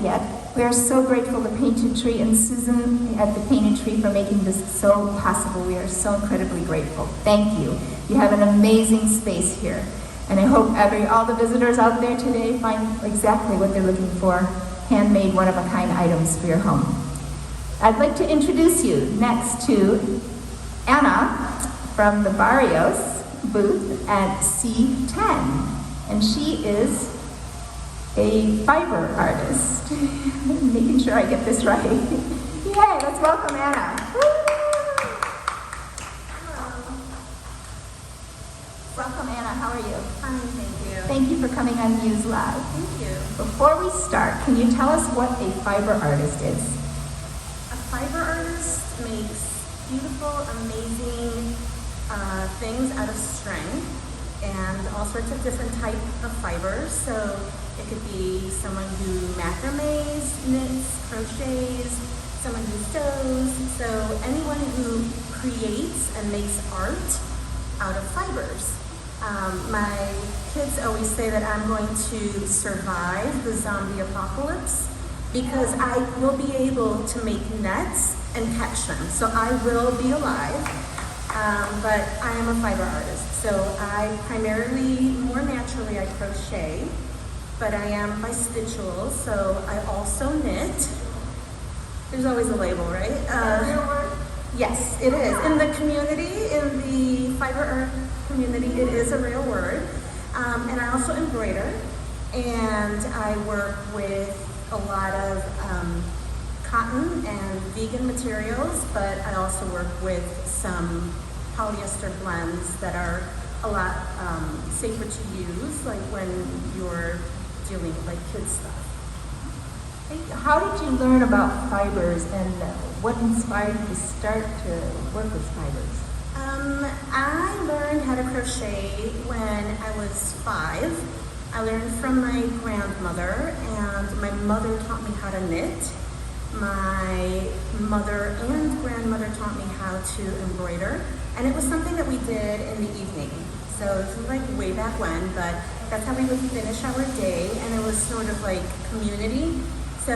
yet. We are so grateful to Painted Tree and Susan at the Painted Tree for making this so possible. We are so incredibly grateful. Thank you. You have an amazing space here. And I hope all the visitors out there today find exactly what they're looking for, handmade, one-of-a-kind items for your home. I'd like to introduce you next to Anna from the Barrios booth at C10. And she is a fiber artist. Making sure I get this right. Yay, let's welcome Anna. Hello. Welcome Anna, how are you? Fine, thank you. Thank you for coming on Muse Live. Thank you. Before we start, can you tell us what a fiber artist is? A fiber artist makes beautiful, amazing things out of string and all sorts of different types of fibers. So it could be someone who macrames, knits, crochets, someone who sews. So anyone who creates and makes art out of fibers. My kids always say that I'm going to survive the zombie apocalypse because I will be able to make nets and catch them. So I will be alive. But I am a fiber artist, so I primarily, more naturally, I crochet, but I am bistitchual, so I also knit. There's always a label, right? Real word? Yes, it is. In the community, in the fiber art community, it is a real word. And I also embroider, and I work with a lot of cotton and vegan materials, but I also work with some polyester blends that are a lot safer to use, like when you're dealing with like kids stuff. How did you learn about fibers and what inspired you to start to work with fibers? I learned how to crochet when I was 5. I learned from my grandmother, and my mother taught me how to knit. My mother and grandmother taught me how to embroider, and it was something that we did in the evening. So this was like way back when, but that's how we would finish our day, and it was sort of like community. So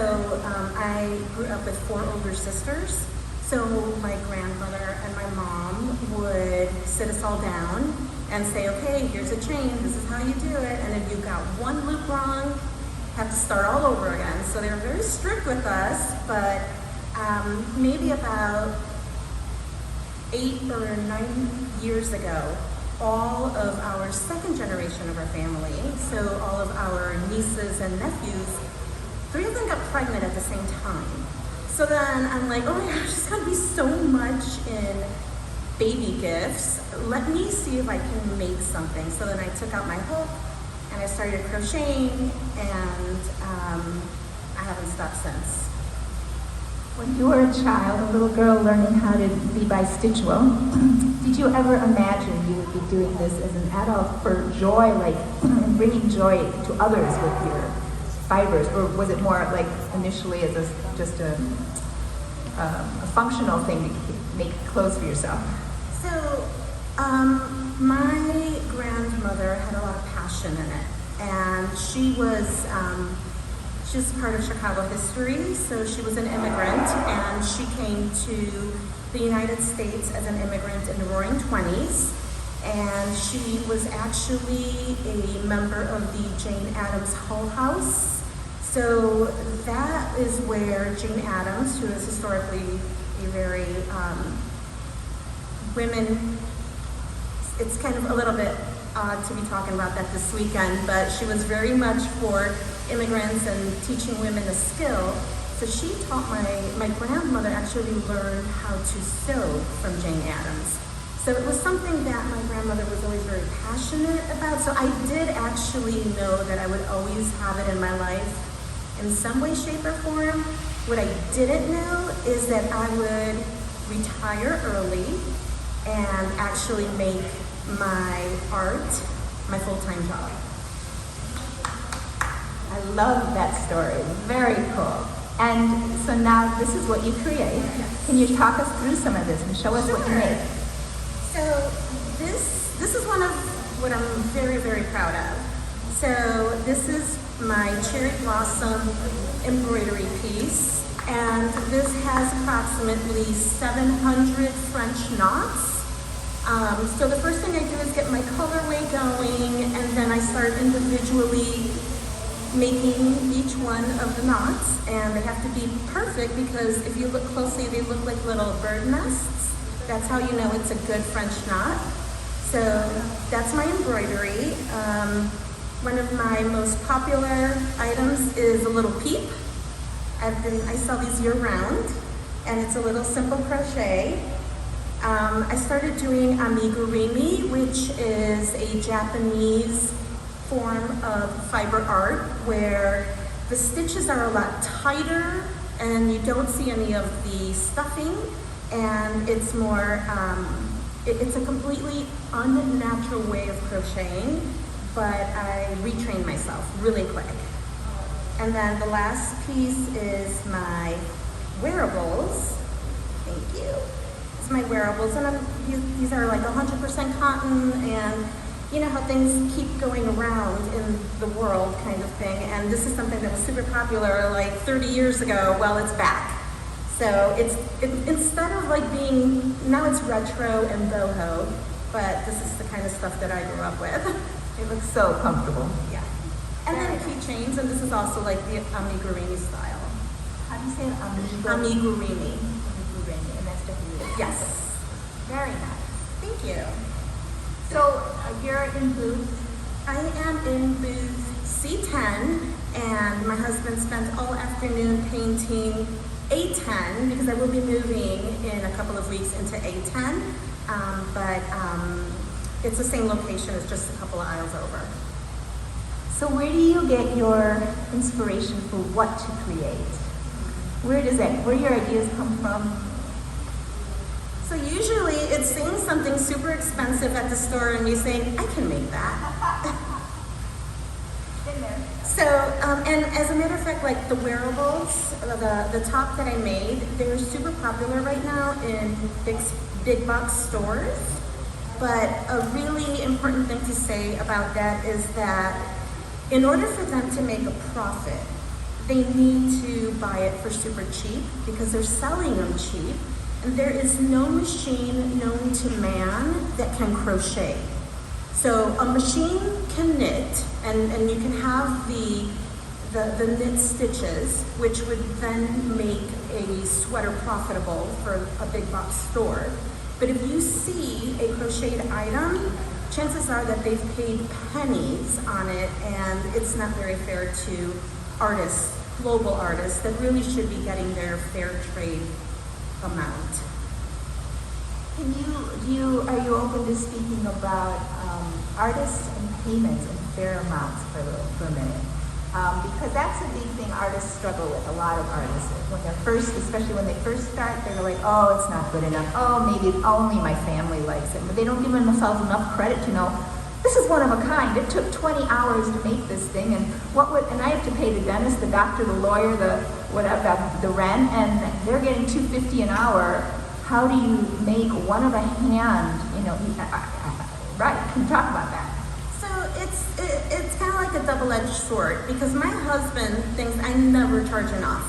I grew up with 4 older sisters. So my grandmother and my mom would sit us all down and say, okay, here's a chain, this is how you do it, and if you got one loop wrong, have to start all over again. So they were very strict with us, but maybe about 8 or 9 years ago, all of our second generation of our family, so all of our nieces and nephews, 3 of them got pregnant at the same time. So then I'm like, oh my gosh, there's gonna be so much in baby gifts. Let me see if I can make something. So then I took out my hook, and I started crocheting, and I haven't stopped since. When you were a child, a little girl learning how to be bistitchual, did you ever imagine you would be doing this as an adult for joy, like bringing joy to others with your fibers, or was it more like initially as just a functional thing to make clothes for yourself? So, my grandmother had a lot of passion in it, and she was part of Chicago history. So she was an immigrant, and she came to the United States as an immigrant in the Roaring 20s, and she was actually a member of the Jane Addams Hull House. So that is where Jane Addams, who is historically a very women, it's kind of a little bit odd to be talking about that this weekend, but she was very much for immigrants and teaching women a skill. So she taught my grandmother actually learned how to sew from Jane Addams. So it was something that my grandmother was always very passionate about. So I did actually know that I would always have it in my life in some way, shape, or form. What I didn't know is that I would retire early and actually make my art my full-time job. I love that story. Very cool. And so now this is what you create. Can you talk us through some of this and show us what you made? So this is one of what I'm very, very proud of. So this is my cherry blossom embroidery piece. And this has approximately 700 French knots. So the first thing I do is get my colorway going, and then I start individually making each one of the knots. And they have to be perfect because if you look closely, they look like little bird nests. That's how you know it's a good French knot. So that's my embroidery. One of my most popular items is a little peep. I sell these year round, and it's a little simple crochet. I started doing amigurumi, which is a Japanese form of fiber art where the stitches are a lot tighter and you don't see any of the stuffing, and it's more, it's a completely unnatural way of crocheting, but I retrained myself really quick. And then the last piece is my wearables. Thank you. It's my wearables, and these are like 100% cotton, and you know how things keep going around in the world kind of thing, and this is something that was super popular like 30 years ago. Well, it's back. So it's instead of like being, now it's retro and boho, but this is the kind of stuff that I grew up with. It looks so comfortable. Yeah. And then keychains, and this is also like the amigurumi style. How do you say it? Amigurumi. And that's definitely it. Yes. Very nice. Thank you. So you're in booth. I am in booth C10, and my husband spent all afternoon painting A10 because I will be moving in a couple of weeks into A10, but it's the same location, it's just a couple of aisles over. So where do you get your inspiration for what to create? Where do your ideas come from? So usually it's seeing something super expensive at the store and you saying, I can make that. Been there. So, and as a matter of fact, like the wearables, the top that I made, they're super popular right now in big box stores. But a really important thing to say about that is that in order for them to make a profit, they need to buy it for super cheap because they're selling them cheap. And there is no machine known to man that can crochet. So a machine can knit, and you can have the knit stitches, which would then make a sweater profitable for a big box store. But if you see a crocheted item, chances are that they've paid pennies on it, and it's not very fair to artists, global artists, that really should be getting their fair trade amount. Are you open to speaking about artists and payments in fair amounts for a minute? Because that's a big thing artists struggle with, a lot of artists. When they're first, especially when they first start, they're like, oh, it's not good enough. Oh, maybe only my family likes it. But they don't give themselves enough credit to know, this is one of a kind. It took 20 hours to make this thing, and I have to pay the dentist, the doctor, the lawyer, the rent, and they're getting $2.50 an hour. How do you make one of a hand, right, can you talk about that? So it's kind of like a double-edged sword because my husband thinks I never charge enough,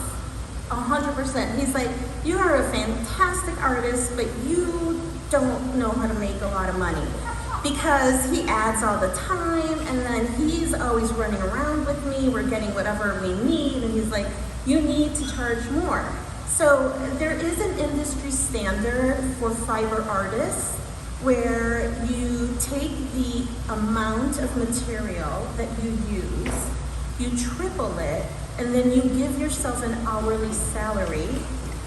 100%. He's like, you are a fantastic artist, but you don't know how to make a lot of money because he adds all the time, and then he's always running around with me. We're getting whatever we need, and he's like, you need to charge more. So there is an industry standard for fiber artists where you take the amount of material that you use, you triple it, and then you give yourself an hourly salary,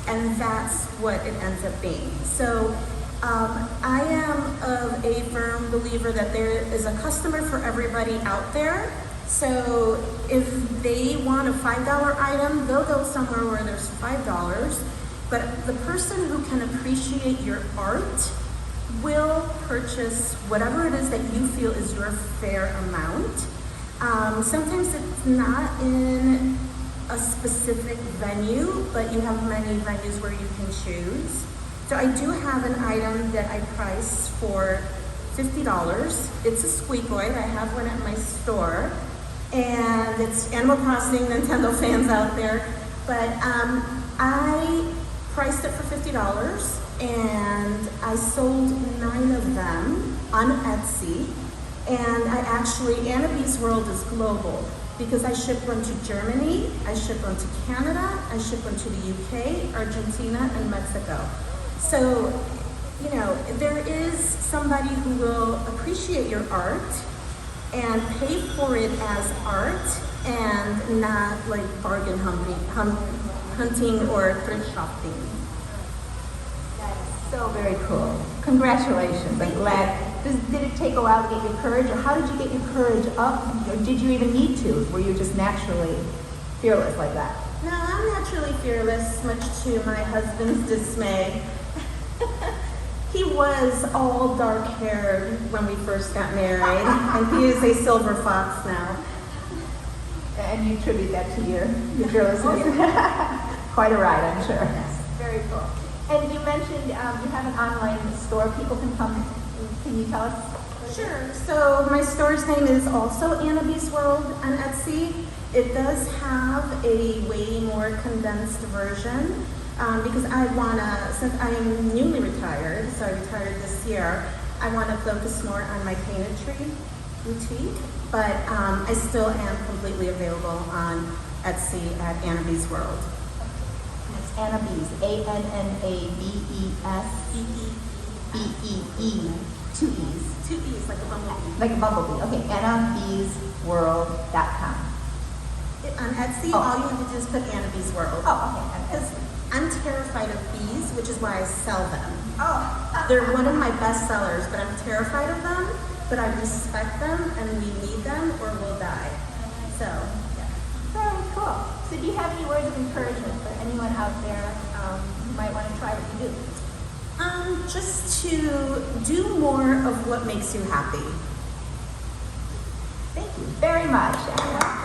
and that's what it ends up being. So I am of a firm believer that there is a customer for everybody out there. So if they want a $5 item, they'll go somewhere where there's $5. But the person who can appreciate your art will purchase whatever it is that you feel is your fair amount. Sometimes it's not in a specific venue, but you have many venues where you can choose. So I do have an item that I price for $50. It's a squeakoid. I have one at my store. and it's Animal Crossing Nintendo fans out there. But I priced it for $50, and I sold 9 of them on Etsy. And I actually, Annabee's World is global because I ship one to Germany, I ship one to Canada, I ship one to the UK, Argentina, and Mexico. So, you know, there is somebody who will appreciate your art and pay for it as art and not like bargain hunting or thrift shopping. That is so very cool. Congratulations. I'm glad. Did it take a while to get your courage, or how did you get your courage up? Or did you even need to? Were you just naturally fearless like that? No, I'm naturally fearless, much to my husband's dismay. He was all dark-haired when we first got married, and he is a silver fox now. And you attribute that to your fearlessness. Quite a ride, I'm sure. Yes. Very cool. And you mentioned you have an online store. People can come. Can you tell us? Sure. So my store's name is also Annabee's World on Etsy. It does have a way more condensed version because I wanna, since I am newly retired, so I retired this year, I wanna focus more on my painted-tree boutique, but I still am completely available on Etsy at Annabee's World. It's Annabee's, ANNABEES, BEE, 2 E's. 2 E's, like a bumblebee. Like a bumblebee. Okay, AnnaBeesWorld.com. On Etsy, Oh. all you have to do is put Annabee's World. Oh, okay. Because I'm terrified of bees, which is why I sell them. Oh. They're one of my best sellers, but I'm terrified of them, but I respect them and we need them or we'll die. So, yeah. Very cool. So do you have any words of encouragement for anyone out there who might want to try what you do? Just to do more of what makes you happy. Thank you very much, Anna.